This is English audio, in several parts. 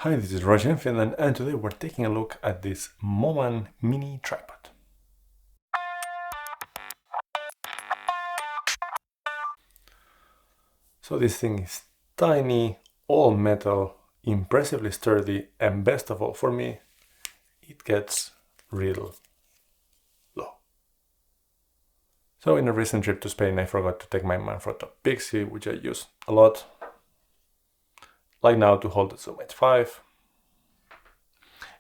Hi, this is Roger in Finland, and today we're taking a look at this Moman mini tripod. So this thing is tiny, all metal, impressively sturdy, and best of all for me, it gets real low. So in a recent trip to Spain, I forgot to take my Mandfrotto Pixi, which I use a lot, like now, to hold the Zoom H5.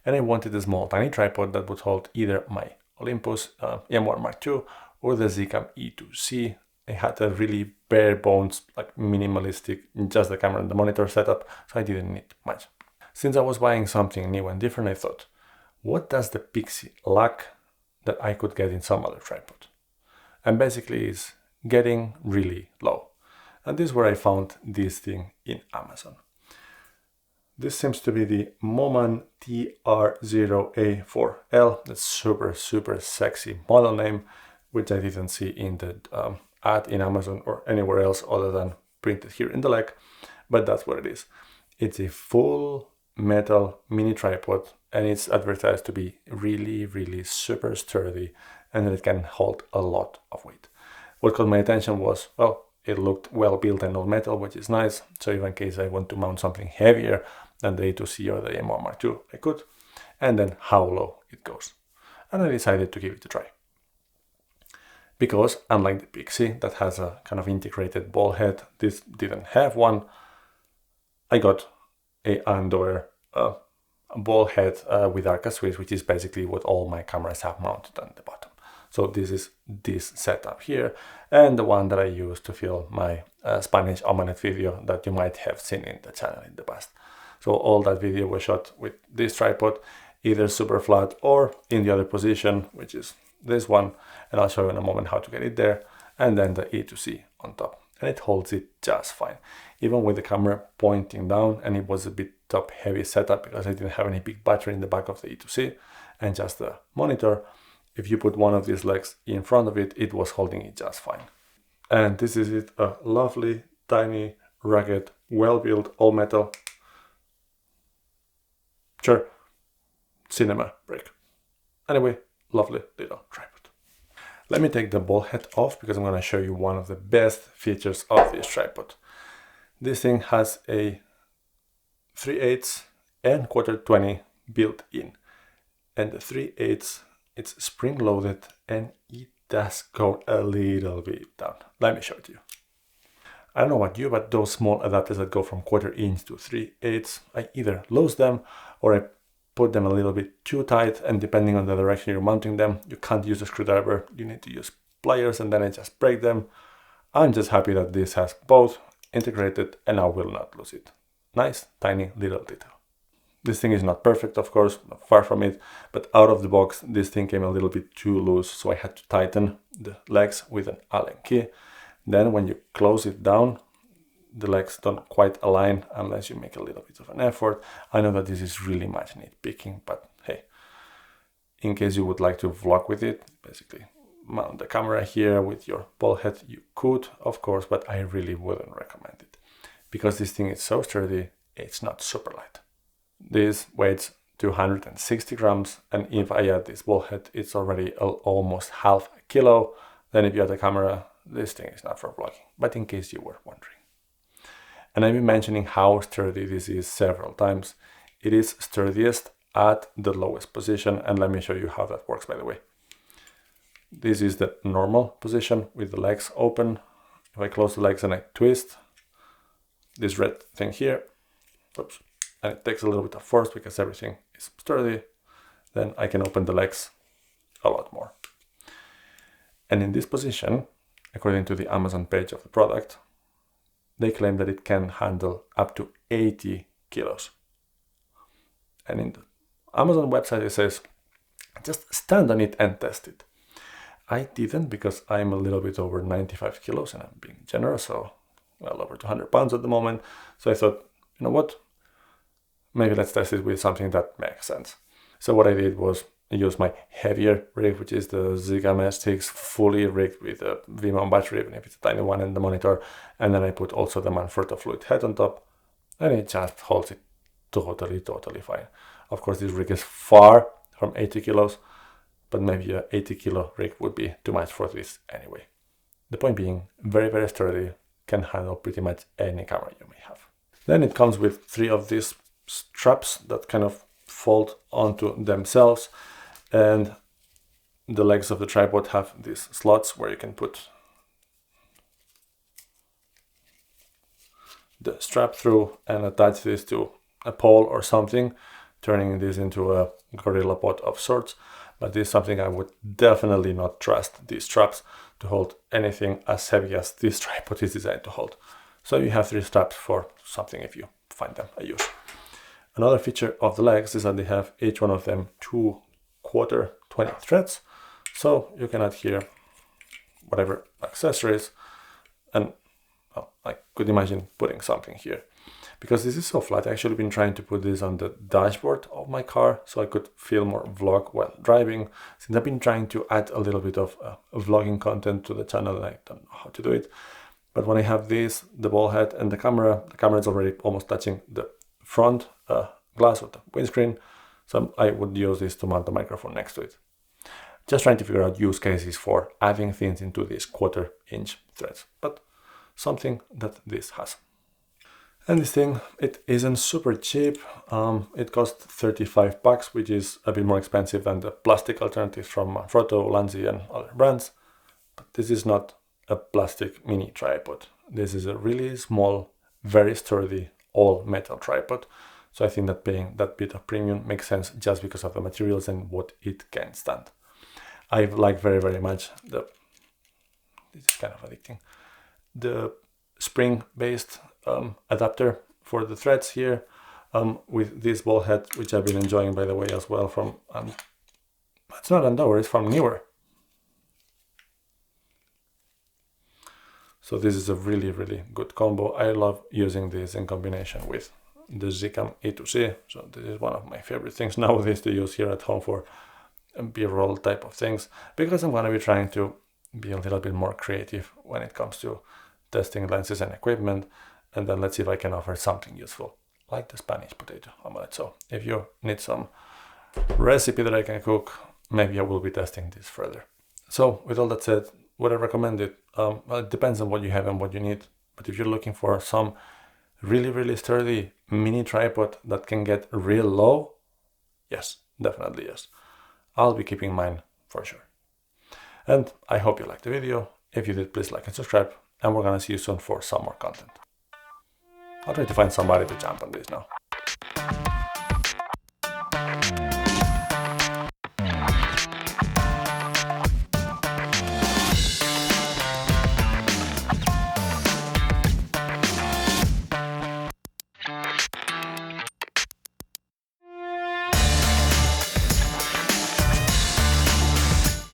And I wanted a small tiny tripod that would hold either my Olympus M1 Mark II or the Zcam E2C. I had a really bare bones, like minimalistic, just the camera and the monitor setup, so I didn't need much. Since I was buying something new and different, I thought, what does the Pixi lack that I could get in some other tripod? And basically is getting really low. And this is where I found this thing in Amazon. This seems to be the Moman TR0A4L. That's super sexy model name, which I didn't see in the ad in Amazon or anywhere else other than printed here in the leg, but that's what it is. It's a full metal mini tripod, and it's advertised to be really super sturdy, and it can hold a lot of weight. What caught my attention was, well, it looked well built and all metal, which is nice. So even in case I want to mount something heavier than the A2C or the M1 Mark II, I could. And then how low it goes. And I decided to give it a try. Because unlike the Pixi that has a kind of integrated ball head, this didn't have one. I got a Andor ball head with Arca switch, which is basically what all my cameras have mounted on the bottom. So this is this setup here, and the one that I use to film my Spanish omelette video that you might have seen in the channel in the past. So all that video was shot with this tripod, either super flat or in the other position, which is this one, and I'll show you in a moment how to get it there, and then the E2C on top. And it holds it just fine, even with the camera pointing down, and it was a bit top heavy setup because I didn't have any big battery in the back of the E2C and just the monitor. If you put one of these legs in front of it, it was holding it just fine. And this is it, a lovely, tiny, rugged, well-built, all metal. Sure, cinema break. Anyway, lovely little tripod. Let me take the ball head off because I'm going to show you one of the best features of this tripod. This thing has a 3/8 and 1/4-20 built in. And the 3/8, it's spring loaded and it does go a little bit down. Let me show it to you. I don't know about you, but those small adapters that go from 1/4 inch to 3/8, I either lose them or I put them a little bit too tight, and depending on the direction you're mounting them, you can't use a screwdriver, you need to use pliers, and then I just break them. I'm just happy that this has both integrated and I will not lose it. Nice, tiny little detail. This thing is not perfect, of course, far from it, but out of the box, this thing came a little bit too loose, so I had to tighten the legs with an Allen key. Then when you close it down, the legs don't quite align unless you make a little bit of an effort. I know that this is really much nitpicking, but hey, in case you would like to vlog with it, basically mount the camera here with your ball head, you could, of course, but I really wouldn't recommend it because this thing is so sturdy, it's not super light. This weighs 260 grams, and if I add this ball head, it's already almost half a kilo. Then if you add the camera, this thing is not for vlogging, but in case you were wondering. And I've been mentioning how sturdy this is several times. It is sturdiest at the lowest position, and let me show you how that works, by the way. This is the normal position with the legs open. If I close the legs and I twist this red thing here, oops, and it takes a little bit of force because everything is sturdy, then I can open the legs a lot more. And in this position, according to the Amazon page of the product, they claim that it can handle up to 80 kilos. And in the Amazon website it says, just stand on it and test it. I didn't because I'm a little bit over 95 kilos and I'm being generous, so well over 200 pounds at the moment. So I thought, you know what, maybe let's test it with something that makes sense. So what I did was use my heavier rig, which is the Zcam S6, fully rigged with a V-mount battery, even if it's a tiny one, and the monitor. And then I put also the Mandfrotto fluid head on top, and it just holds it totally fine. Of course, this rig is far from 80 kilos, but maybe a 80 kilo rig would be too much for this anyway. The point being, very sturdy, can handle pretty much any camera you may have. Then it comes with 3 of these straps that kind of fold onto themselves, and the legs of the tripod have these slots where you can put the strap through and attach this to a pole or something, turning this into a gorilla pod of sorts. But this is something I would definitely not trust these straps to hold anything as heavy as this tripod is designed to hold. So you have 3 straps for something if you find them a use. Another feature of the legs is that they have each one of them 2 1/4 20 threads. So you can add here whatever accessories, and well, I could imagine putting something here. Because this is so flat, I've actually been trying to put this on the dashboard of my car so I could film more vlog while driving, since I've been trying to add a little bit of vlogging content to the channel and I don't know how to do it. But when I have this, the ball head and the camera is already almost touching the front glass of the windscreen, so I would use this to mount the microphone next to it. Just trying to figure out use cases for adding things into these 1/4 inch threads, but something that this has. And this thing, it isn't super cheap. It costs 35 bucks, which is a bit more expensive than the plastic alternatives from Manfrotto, Lanzi and other brands. But this is not a plastic mini tripod. This is a really small, very sturdy, all metal tripod. So I think that paying that bit of premium makes sense just because of the materials and what it can stand. I like very much this is kind of addicting, the spring-based adapter for the threads here, with this ball head, which I've been enjoying by the way as well from, it's not Andover, it's from Newer. So this is a really good combo. I love using this in combination with the Zcam E2C. So this is one of my favorite things nowadays to use here at home for B-roll type of things, because I'm going to be trying to be a little bit more creative when it comes to testing lenses and equipment. And then let's see if I can offer something useful, like the Spanish potato omelette. So if you need some recipe that I can cook, maybe I will be testing this further. So with all that said, would I recommend it? Well, it depends on what you have and what you need. But if you're looking for some really sturdy mini tripod that can get real low, yes, definitely yes. I'll be keeping mine for sure. And I hope you liked the video. If you did, please like and subscribe. And we're gonna see you soon for some more content. I'll try to find somebody to jump on this now.